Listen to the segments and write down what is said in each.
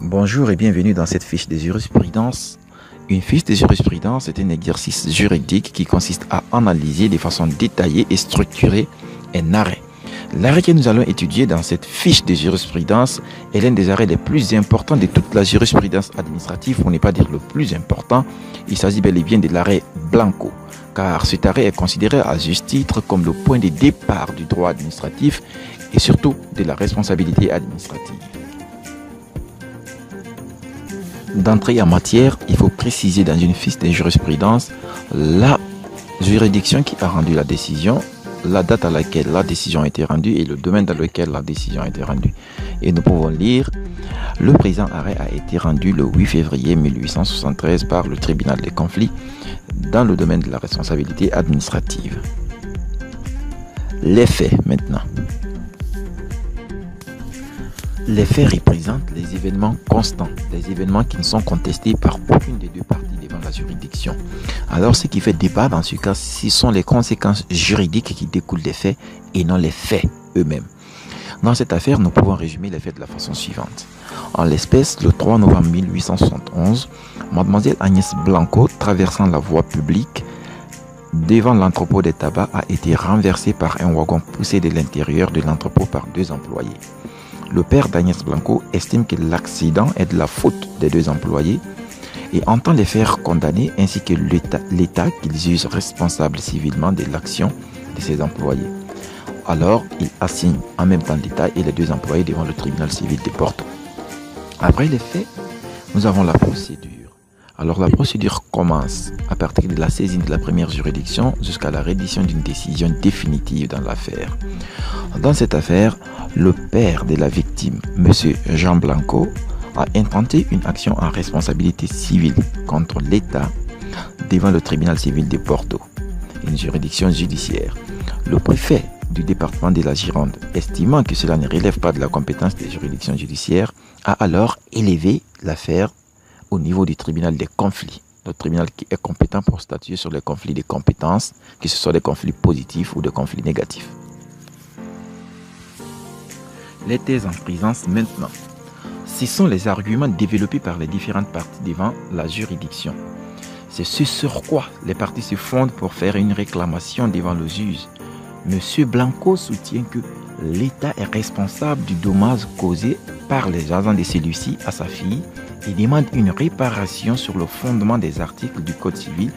Bonjour et bienvenue dans cette fiche de jurisprudence. Une fiche de jurisprudence est un exercice juridique qui consiste à analyser de façon détaillée et structurée un arrêt. L'arrêt que nous allons étudier dans cette fiche de jurisprudence est l'un des arrêts les plus importants de toute la jurisprudence administrative, pour ne pas dire le plus important. Il s'agit bel et bien de l'arrêt Blanco, car cet arrêt est considéré à juste titre comme le point de départ du droit administratif et surtout de la responsabilité administrative. D'entrée en matière, il faut préciser dans une fiche de jurisprudence la juridiction qui a rendu la décision, la date à laquelle la décision a été rendue et le domaine dans lequel la décision a été rendue. Et nous pouvons lire: le présent arrêt a été rendu le 8 février 1873 par le tribunal des conflits dans le domaine de la responsabilité administrative. Les faits maintenant. Les faits représentent les événements constants, des événements qui ne sont contestés par aucune des deux parties devant la juridiction. Alors, ce qui fait débat dans ce cas, ce sont les conséquences juridiques qui découlent des faits et non les faits eux-mêmes. Dans cette affaire, nous pouvons résumer les faits de la façon suivante. En l'espèce, le 3 novembre 1871, mademoiselle Agnès Blanco, traversant la voie publique devant l'entrepôt des tabacs, a été renversée par un wagon poussé de l'intérieur de l'entrepôt par deux employés. Le père d'Agnès Blanco estime que l'accident est de la faute des deux employés et entend les faire condamner ainsi que l'État qu'ils jugent responsable civilement de l'action de ses employés. Alors, il assigne en même temps l'État et les deux employés devant le tribunal civil de Porto. Après les faits, nous avons la procédure. Alors la procédure commence à partir de la saisine de la première juridiction jusqu'à la reddition d'une décision définitive dans l'affaire. Dans cette affaire, le père de la victime, M. Jean Blanco, a intenté une action en responsabilité civile contre l'État devant le tribunal civil de Porto, une juridiction judiciaire. Le préfet du département de la Gironde, estimant que cela ne relève pas de la compétence des juridictions judiciaires, a alors élevé l'affaire au niveau du tribunal des conflits, le tribunal qui est compétent pour statuer sur les conflits de compétences, que ce soit des conflits positifs ou des conflits négatifs. Les thèses en présence maintenant. Ce sont les arguments développés par les différentes parties devant la juridiction. C'est ce sur quoi les parties se fondent pour faire une réclamation devant le juge. Monsieur Blanco soutient que l'État est responsable du dommage causé par les agents de celui-ci à sa fille et demande une réparation sur le fondement des articles du Code civil,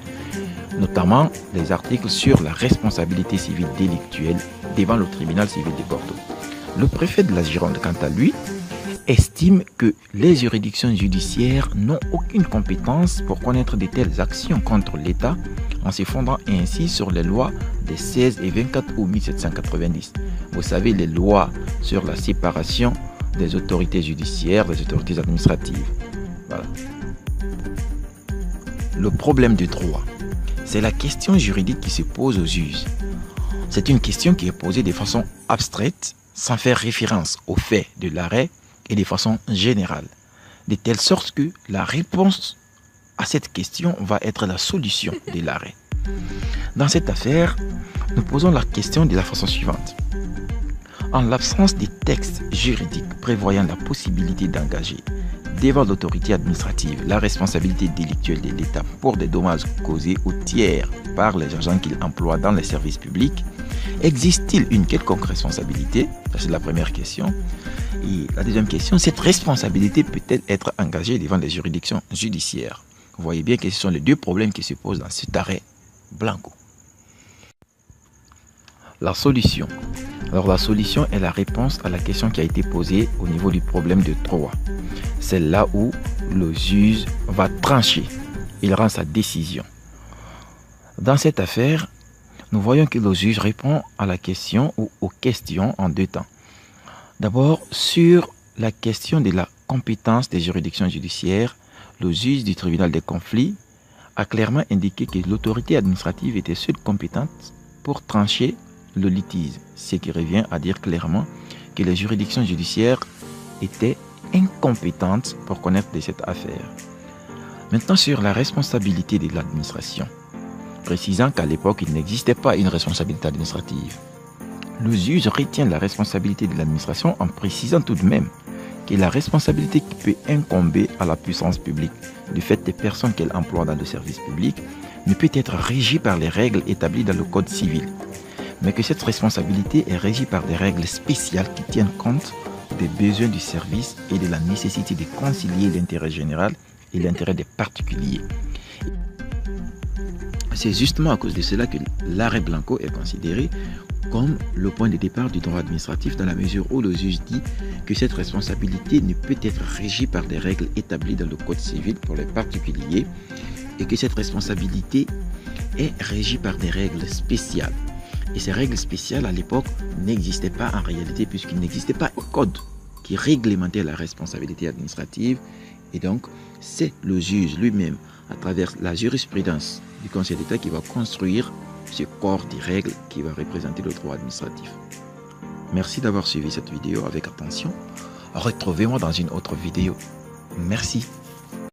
notamment les articles sur la responsabilité civile délictuelle devant le tribunal civil de Porto. Le préfet de la Gironde, quant à lui, estime que les juridictions judiciaires n'ont aucune compétence pour connaître de telles actions contre l'État en se fondant ainsi sur les lois des 16 et 24 août 1790. Vous savez, les lois sur la séparation des autorités judiciaires, des autorités administratives. Voilà. Le problème du droit, c'est la question juridique qui se pose aux juges. C'est une question qui est posée de façon abstraite, sans faire référence aux faits de l'arrêt et de façon générale, de telle sorte que la réponse à cette question va être la solution de l'arrêt. Dans cette affaire, nous posons la question de la façon suivante. En l'absence des textes juridiques prévoyant la possibilité d'engager devant l'autorité administrative la responsabilité délictuelle de l'État pour des dommages causés aux tiers par les agents qu'il emploie dans les services publics, existe-t-il une quelconque responsabilité? Ça, c'est la première question. Et la deuxième question, cette responsabilité peut-elle être engagée devant les juridictions judiciaires? Vous voyez bien que ce sont les deux problèmes qui se posent dans cet arrêt Blanco. La solution. Alors la solution est la réponse à la question qui a été posée au niveau du problème de droit. C'est là où le juge va trancher. Il rend sa décision. Dans cette affaire, nous voyons que le juge répond à la question ou aux questions en deux temps. D'abord, sur la question de la compétence des juridictions judiciaires, le juge du tribunal des conflits a clairement indiqué que l'autorité administrative était seule compétente pour trancher le litige, ce qui revient à dire clairement que les juridictions judiciaires étaient incompétentes pour connaître de cette affaire. Maintenant, sur la responsabilité de l'administration, précisant qu'à l'époque, il n'existait pas une responsabilité administrative. Le juge retient la responsabilité de l'administration en précisant tout de même que la responsabilité qui peut incomber à la puissance publique du fait des personnes qu'elle emploie dans le service public ne peut être régie par les règles établies dans le Code civil, mais que cette responsabilité est régie par des règles spéciales qui tiennent compte des besoins du service et de la nécessité de concilier l'intérêt général et l'intérêt des particuliers. C'est justement à cause de cela que l'arrêt Blanco est considéré comme le point de départ du droit administratif, dans la mesure où le juge dit que cette responsabilité ne peut être régie par des règles établies dans le Code civil pour les particuliers et que cette responsabilité est régie par des règles spéciales. Et ces règles spéciales, à l'époque, n'existaient pas en réalité, puisqu'il n'existait pas un code qui réglementait la responsabilité administrative. Et donc, c'est le juge lui-même, à travers la jurisprudence du Conseil d'État, qui va construire ce corps de règles qui va représenter le droit administratif. Merci d'avoir suivi cette vidéo avec attention. Retrouvez-moi dans une autre vidéo. Merci.